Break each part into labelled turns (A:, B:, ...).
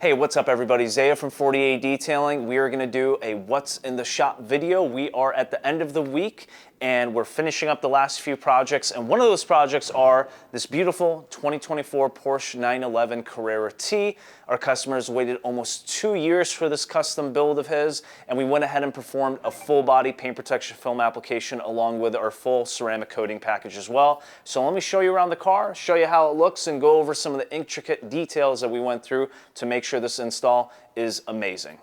A: Hey, what's up everybody? Zaya from 48 Detailing. We are going to do a what's in the shop video. We are at the end of the week and we're finishing up the last few projects, and one of those projects are this beautiful 2024 Porsche 911 Carrera T. Our customers waited almost 2 years for this custom build of his, and we went ahead and performed a full body paint protection film application along with our full ceramic coating package as well. So let me show you around the car, show you how it looks, and go over some of the intricate details that we went through to make sure this install is amazing.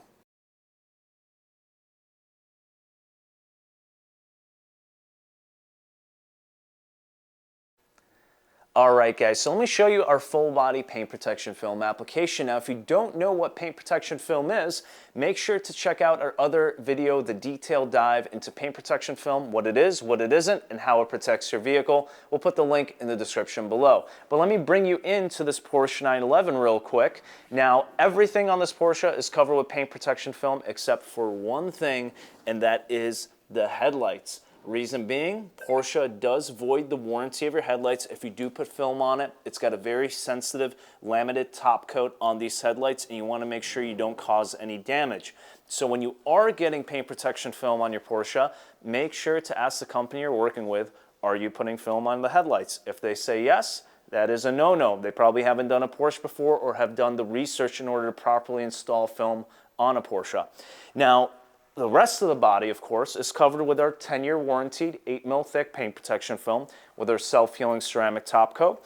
A: Alright guys, so let me show you our full body paint protection film application. Now if you don't know what paint protection film is, make sure to check out our other video, the detailed dive into paint protection film, what it is, what it isn't, and how it protects your vehicle. We'll put the link in the description below. But let me bring you into this Porsche 911 real quick. Now everything on this Porsche is covered with paint protection film except for one thing, and that is the headlights. Reason being, Porsche does void the warranty of your headlights if you do put film on it. It's got a very sensitive laminated top coat on these headlights, and you want to make sure you don't cause any damage. So when you are getting paint protection film on your Porsche, make sure to ask the company you're working with, are you putting film on the headlights? If they say yes, that is a no-no. They probably haven't done a Porsche before or have done the research in order to properly install film on a Porsche. Now, the rest of the body, of course, is covered with our 10-year warranted 8mm thick paint protection film with our self-healing ceramic top coat.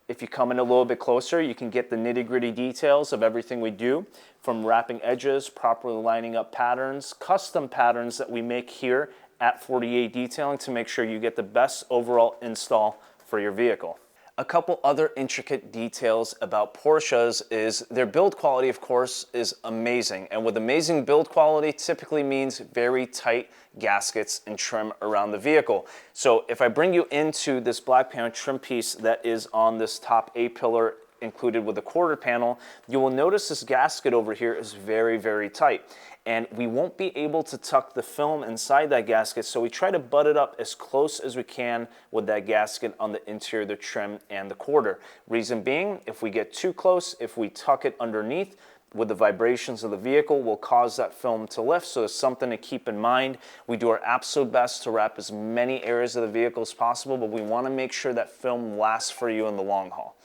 A: If you come in a little bit closer, you can get the nitty-gritty details of everything we do, from wrapping edges, properly lining up patterns, custom patterns that we make here at 48 Detailing to make sure you get the best overall install for your vehicle. A couple other intricate details about Porsches is their build quality, of course, is amazing. And with amazing build quality typically means very tight gaskets and trim around the vehicle. So if I bring you into this black panel trim piece that is on this top A-pillar included with the quarter panel, you will notice this gasket over here is very, very tight. And we won't be able to tuck the film inside that gasket, so we try to butt it up as close as we can with that gasket on the interior of the trim and the quarter. Reason being, if we get too close, if we tuck it underneath, with the vibrations of the vehicle will cause that film to lift, so it's something to keep in mind. We do our absolute best to wrap as many areas of the vehicle as possible, but we want to make sure that film lasts for you in the long haul.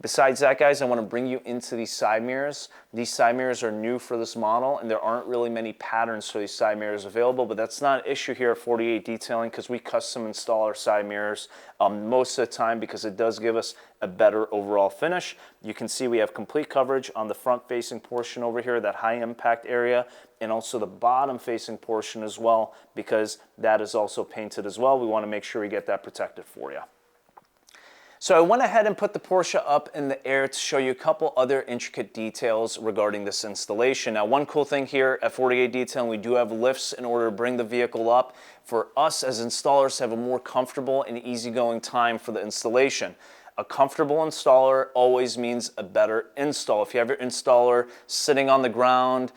A: Besides that, guys, I want to bring you into these side mirrors. These side mirrors are new for this model, and there aren't really many patterns for these side mirrors available, but that's not an issue here at 48 Detailing because we custom install our side mirrors most of the time because it does give us a better overall finish. You can see we have complete coverage on the front-facing portion over here, that high-impact area, and also the bottom-facing portion as well because that is also painted as well. We want to make sure we get that protected for you. So I went ahead and put the Porsche up in the air to show you a couple other intricate details regarding this installation. Now, one cool thing here at 48 Detailing, we do have lifts in order to bring the vehicle up for us as installers to have a more comfortable and easygoing time for the installation. A comfortable installer always means a better install. If you have your installer sitting on the ground,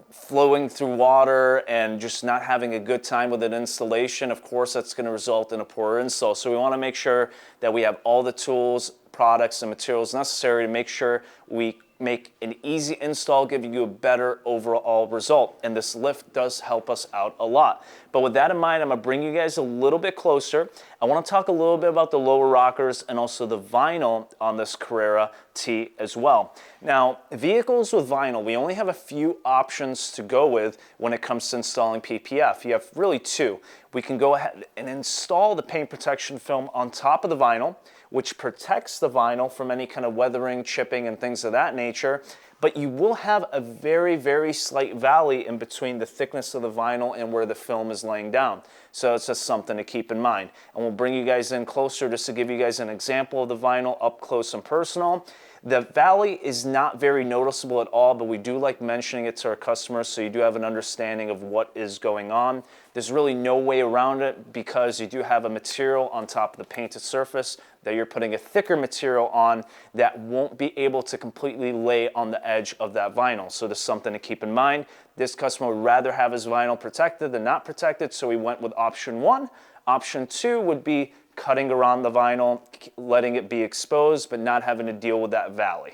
A: flowing through water and just not having a good time with an installation, of course that's going to result in a poor install. So we want to make sure that we have all the tools, products, and materials necessary to make sure we make an easy install, giving you a better overall result. And this lift does help us out a lot. But with that in mind, I'm going to bring you guys a little bit closer. I want to talk a little bit about the lower rockers and also the vinyl on this Carrera T as well. Now, vehicles with vinyl, we only have a few options to go with when it comes to installing PPF. You have really two. We can go ahead and install the paint protection film on top of the vinyl, which protects the vinyl from any kind of weathering, chipping, and things of that nature. But you will have a very, very slight valley in between the thickness of the vinyl and where the film is laying down. So it's just something to keep in mind. And we'll bring you guys in closer just to give you guys an example of the vinyl up close and personal. The valley is not very noticeable at all, but we do like mentioning it to our customers so you do have an understanding of what is going on. There's really no way around it because you do have a material on top of the painted surface that you're putting a thicker material on that won't be able to completely lay on the edge of that vinyl. So there's something to keep in mind. This customer would rather have his vinyl protected than not protected, so we went with option one. Option two would be cutting around the vinyl, letting it be exposed, but not having to deal with that valley.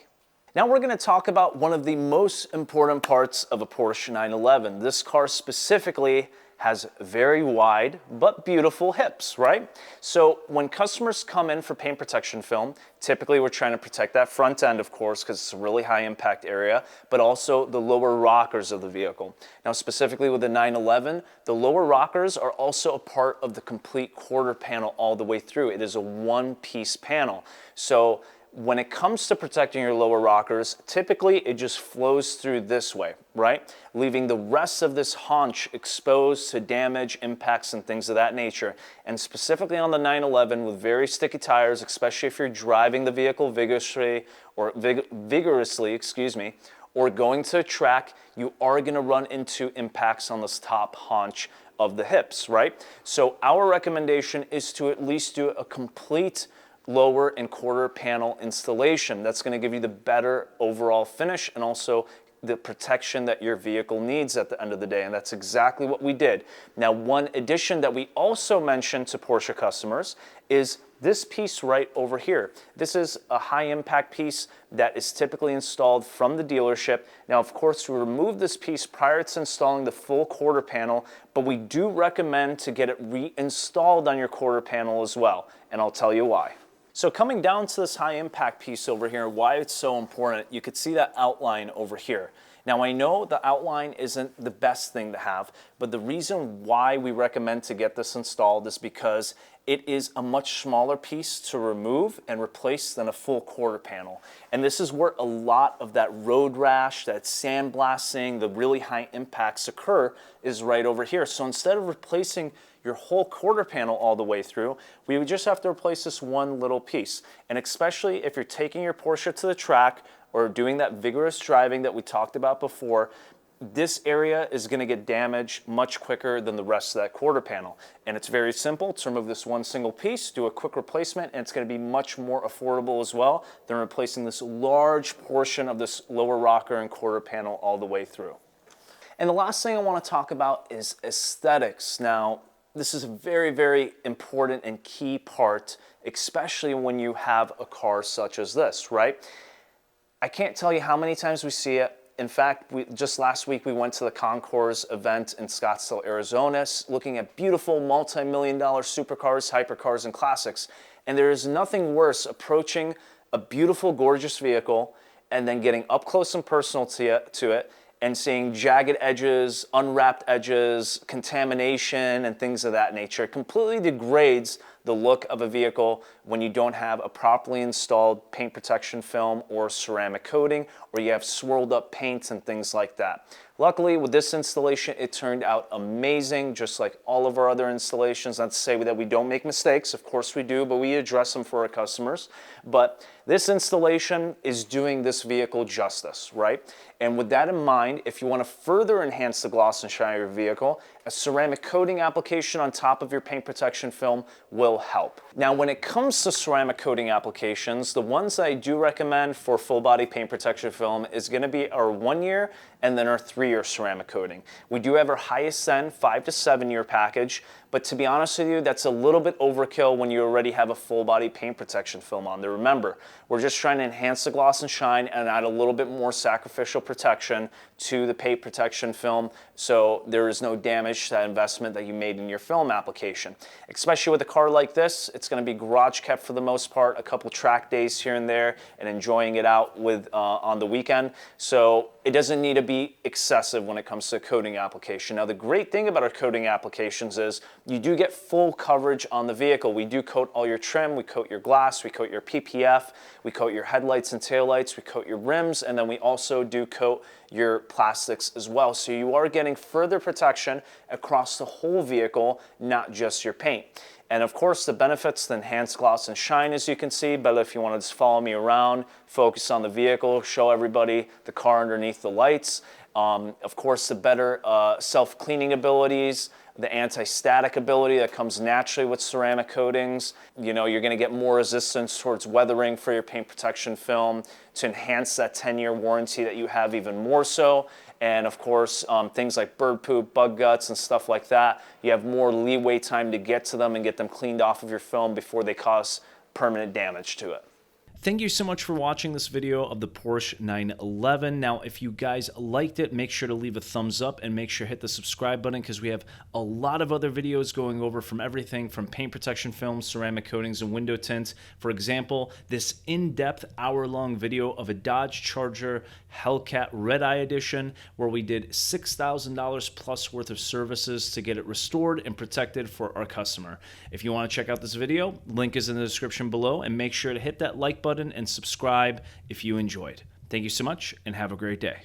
A: Now we're going to talk about one of the most important parts of a Porsche 911. This car specifically has very wide but beautiful hips, right? So when customers come in for paint protection film, typically we're trying to protect that front end, of course, because it's a really high impact area, but also the lower rockers of the vehicle. Now specifically with the 911, the lower rockers are also a part of the complete quarter panel all the way through. It is a one-piece panel. So when it comes to protecting your lower rockers, typically it just flows through this way, right? Leaving the rest of this haunch exposed to damage, impacts, and things of that nature. And specifically on the 911 with very sticky tires, especially if you're driving the vehicle vigorously, or going to a track, you are going to run into impacts on this top haunch of the hips, right? So our recommendation is to at least do a complete lower and quarter panel installation. That's going to give you the better overall finish and also the protection that your vehicle needs at the end of the day, and that's exactly what we did. Now, one addition that we also mentioned to Porsche customers is this piece right over here. This is a high impact piece that is typically installed from the dealership. Now, of course, we remove this piece prior to installing the full quarter panel, but we do recommend to get it reinstalled on your quarter panel as well, and I'll tell you why. So coming down to this high impact piece over here, why it's so important, you could see that outline over here. Now I know the outline isn't the best thing to have, but the reason why we recommend to get this installed is because it is a much smaller piece to remove and replace than a full quarter panel. And this is where a lot of that road rash, that sandblasting, the really high impacts occur, is right over here. So instead of replacing your whole quarter panel all the way through, we would just have to replace this one little piece. And especially if you're taking your Porsche to the track or doing that vigorous driving that we talked about before, this area is going to get damaged much quicker than the rest of that quarter panel. And it's very simple to remove this one single piece, do a quick replacement, and it's going to be much more affordable as well than replacing this large portion of this lower rocker and quarter panel all the way through. And the last thing I want to talk about is aesthetics. Now, this is a very, very important and key part, especially when you have a car such as this, right? I can't tell you how many times we see it. In fact, just last week we went to the Concours event in Scottsdale, Arizona, looking at beautiful multi-million-dollar supercars, hypercars, and classics. And there is nothing worse approaching a beautiful, gorgeous vehicle and then getting up close and personal to it and seeing jagged edges, unwrapped edges, contamination, and things of that nature. It completely degrades the look of a vehicle when you don't have a properly installed paint protection film or ceramic coating, or you have swirled up paints and things like that. Luckily, with this installation, it turned out amazing, just like all of our other installations. Not to say that we don't make mistakes, of course we do, but we address them for our customers. But this installation is doing this vehicle justice, right? And with that in mind, if you want to further enhance the gloss and shine of your vehicle, a ceramic coating application on top of your paint protection film will help. Now, when it comes to ceramic coating applications, the ones that I do recommend for full body paint protection film is going to be our 1 year and then our 3-year ceramic coating. We do have our highest end 5 to 7 year package, but to be honest with you, that's a little bit overkill when you already have a full body paint protection film on there. Remember, we're just trying to enhance the gloss and shine and add a little bit more sacrificial protection to the paint protection film, so there is no damage to that investment that you made in your film application. Especially with a car like this, it's going to be garage kept for the most part, a couple track days here and there, and enjoying it out with on the weekend. So it doesn't need to be excessive when it comes to coating application. Now, the great thing about our coating applications is you do get full coverage on the vehicle. We do coat all your trim, we coat your glass, we coat your PPF, we coat your headlights and taillights, we coat your rims, and then we also do coat your plastics as well. So you are getting further protection across the whole vehicle, not just your paint. And of course, the benefits, the enhanced gloss and shine, as you can see. But if you want to just follow me around, focus on the vehicle, show everybody the car underneath the lights. Of course, the better self-cleaning abilities, the anti-static ability that comes naturally with ceramic coatings. You know, you're going to get more resistance towards weathering for your paint protection film to enhance that 10-year warranty that you have even more so. And of course, things like bird poop, bug guts, and stuff like that, you have more leeway time to get to them and get them cleaned off of your film before they cause permanent damage to it. Thank you so much for watching this video of the Porsche 911. Now, if you guys liked it, make sure to leave a thumbs up and make sure to hit the subscribe button because we have a lot of other videos going over from everything from paint protection film, ceramic coatings, and window tints. For example, this in-depth hour-long video of a Dodge Charger Hellcat Red Eye Edition where we did $6,000 plus worth of services to get it restored and protected for our customer. If you want to check out this video, link is in the description below, and make sure to hit that like button and subscribe if you enjoyed. Thank you so much and have a great day.